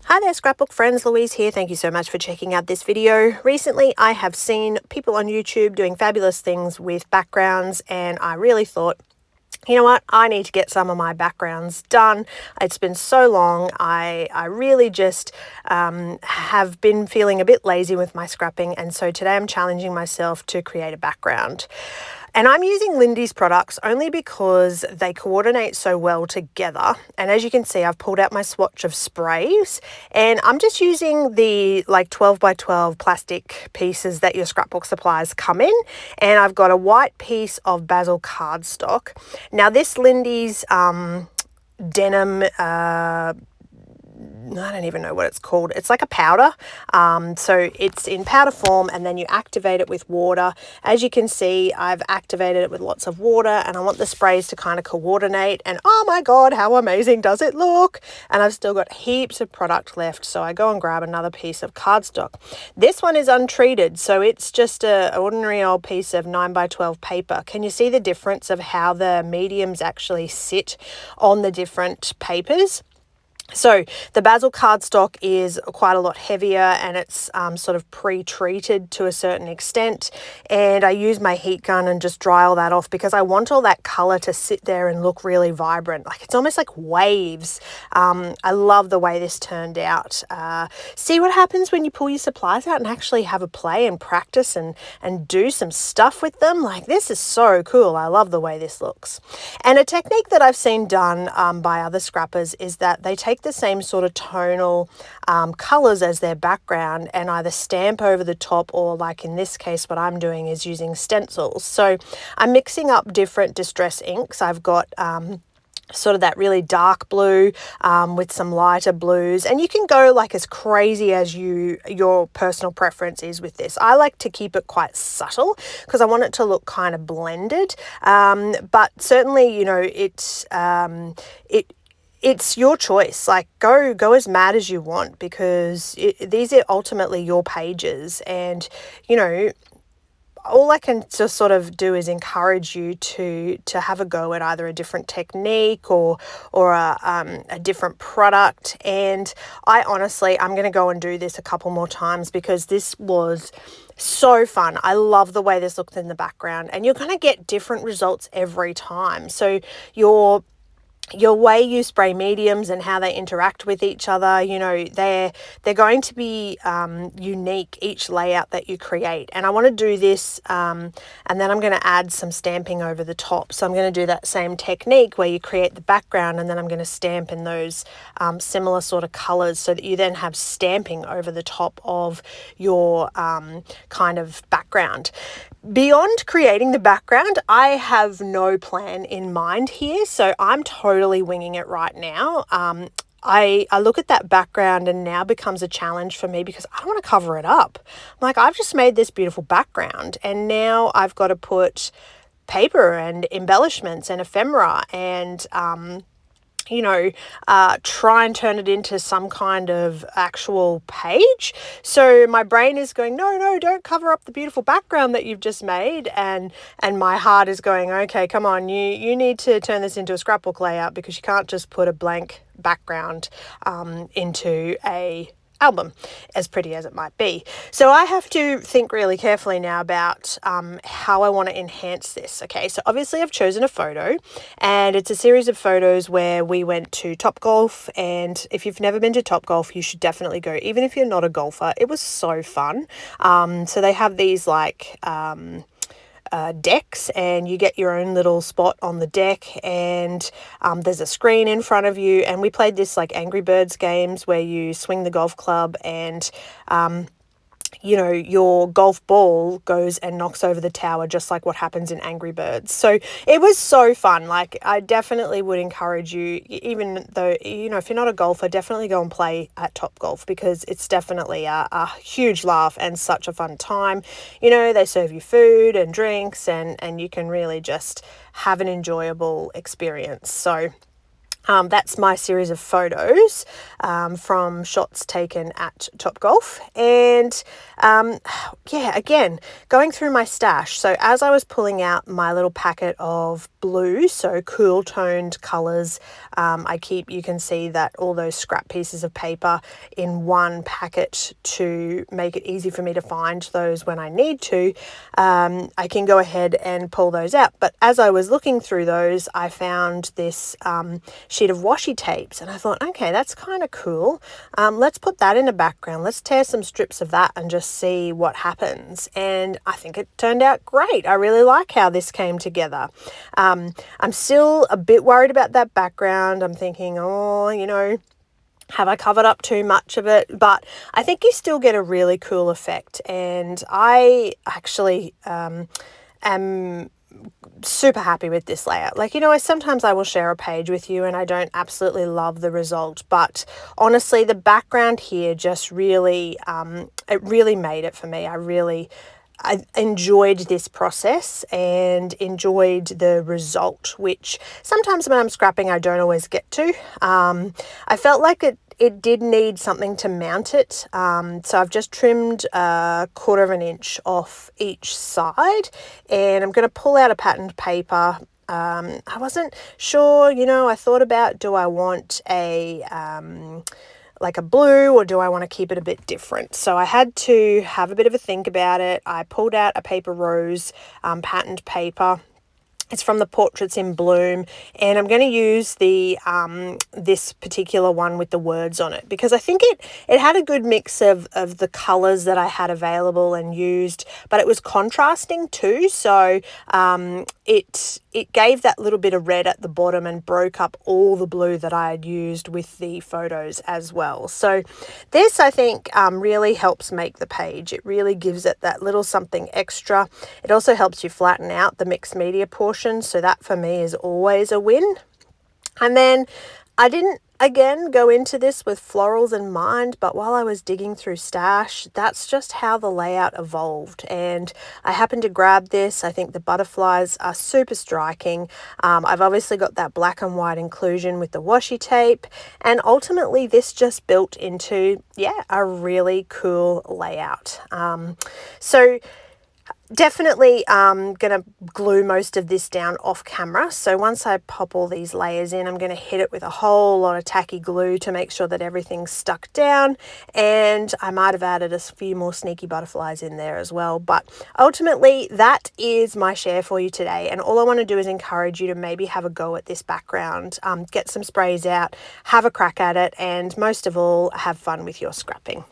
Hi there, scrapbook friends, Louise here. Thank you so much for checking out this video. Recently, I have seen people on YouTube doing fabulous things with backgrounds, and I really thought, you know what, I need to get some of my backgrounds done. It's been so long. I really just have been feeling a bit lazy with my scrapping, and so today I'm challenging myself to create a background. And I'm using Lindy's products only because they coordinate so well together. And as you can see, I've pulled out my swatch of sprays, and I'm just using the 12 by 12 plastic pieces that your scrapbook supplies come in. And I've got a white piece of basil cardstock. Now this Lindy's denim, I don't even know what it's called. It's like a powder. So it's in powder form, and then you activate it with water. As you can see, I've activated it with lots of water, and I want the sprays to kind of coordinate. And oh my God, how amazing does it look? And I've still got heaps of product left. So I go and grab another piece of cardstock. This one is untreated. So it's just an ordinary old piece of 9 by 12 paper. Can you see the difference of how the mediums actually sit on the different papers? So the basil cardstock is quite a lot heavier, and it's sort of pre-treated to a certain extent, and I use my heat gun and just dry all that off because I want all that color to sit there and look really vibrant. Like it's almost like waves. I love the way this turned out. See what happens when you pull your supplies out and actually have a play and practice and do some stuff with them. Like this is so cool. I love the way this looks. And a technique that I've seen done by other scrappers is that they take the same sort of tonal colors as their background and either stamp over the top, or like in this case what I'm doing is using stencils. So I'm mixing up different distress inks. I've got sort of that really dark blue with some lighter blues, and you can go like as crazy as your personal preference is with this. I like to keep it quite subtle because I want it to look kind of blended, but certainly, you know, it's your choice. Like go as mad as you want, because these are ultimately your pages, and you know, all I can just sort of do is encourage you to have a go at either a different technique or a different product. And I'm going to go and do this a couple more times because this was so fun. I love the way this looks in the background, and you're going to get different results every time. So your way you spray mediums and how they interact with each other, you know, they're going to be unique, each layout that you create. And I want to do this and then I'm going to add some stamping over the top. So I'm going to do that same technique where you create the background, and then I'm going to stamp in those similar sort of colors so that you then have stamping over the top of your kind of background. Beyond creating the background, I have no plan in mind here, so I'm totally winging it right now. I look at that background and now becomes a challenge for me because I don't want to cover it up. I'm like, I've just made this beautiful background, and now I've got to put paper and embellishments and ephemera and you know, try and turn it into some kind of actual page. So my brain is going, no, don't cover up the beautiful background that you've just made. And my heart is going, okay, come on, you need to turn this into a scrapbook layout, because you can't just put a blank background into a album, as pretty as it might be. So I have to think really carefully now about how I want to enhance this. Okay, so obviously I've chosen a photo, and it's a series of photos where we went to Topgolf, and if you've never been to Topgolf, you should definitely go, even if you're not a golfer. It was so fun. So they have these like decks, and you get your own little spot on the deck, and there's a screen in front of you, and we played this like Angry Birds games where you swing the golf club, and you know, your golf ball goes and knocks over the tower, just like what happens in Angry Birds. So it was so fun. Like I definitely would encourage you, even though, you know, if you're not a golfer, definitely go and play at Topgolf, because it's definitely a huge laugh and such a fun time. You know, they serve you food and drinks, and you can really just have an enjoyable experience. So that's my series of photos from shots taken at Topgolf. And Yeah, again, going through my stash. So as I was pulling out my little packet of blue, so cool toned colors, you can see that all those scrap pieces of paper in one packet to make it easy for me to find those when I need to. I can go ahead and pull those out. But as I was looking through those, I found this sheet of washi tapes, and I thought, okay, that's kind of cool. Let's put that in the background. Let's tear some strips of that and just see what happens. And I think it turned out great. I really like how this came together. I'm still a bit worried about that background. I'm thinking, oh, have I covered up too much of it? But I think you still get a really cool effect. And I actually am super happy with this layout. Sometimes I will share a page with you and I don't absolutely love the result, but honestly, the background here just really, it really made it for me. I enjoyed this process and enjoyed the result, which sometimes when I'm scrapping, I don't always get to. I felt like it did need something to mount it. So I've just trimmed 1/4 of an inch off each side, and I'm going to pull out a patterned paper. I wasn't sure, I thought about, do I want like a blue, or do I want to keep it a bit different? So I had to have a bit of a think about it. I pulled out a paper rose patterned paper. It's from the Portraits in Bloom, and I'm going to use the this particular one with the words on it because I think it had a good mix of the colours that I had available and used, but it was contrasting too. So it gave that little bit of red at the bottom and broke up all the blue that I had used with the photos as well. So this, I think, really helps make the page. It really gives it that little something extra. It also helps you flatten out the mixed media portion. So that for me is always a win. And then I didn't, again, go into this with florals in mind, but while I was digging through stash, that's just how the layout evolved. And I happened to grab this. I think the butterflies are super striking. I've obviously got that black and white inclusion with the washi tape. And ultimately, this just built into, a really cool layout. So definitely going to glue most of this down off camera. So once I pop all these layers in, I'm going to hit it with a whole lot of tacky glue to make sure that everything's stuck down. And I might have added a few more sneaky butterflies in there as well. But ultimately, that is my share for you today. And all I want to do is encourage you to maybe have a go at this background, get some sprays out, have a crack at it, and most of all, have fun with your scrapping.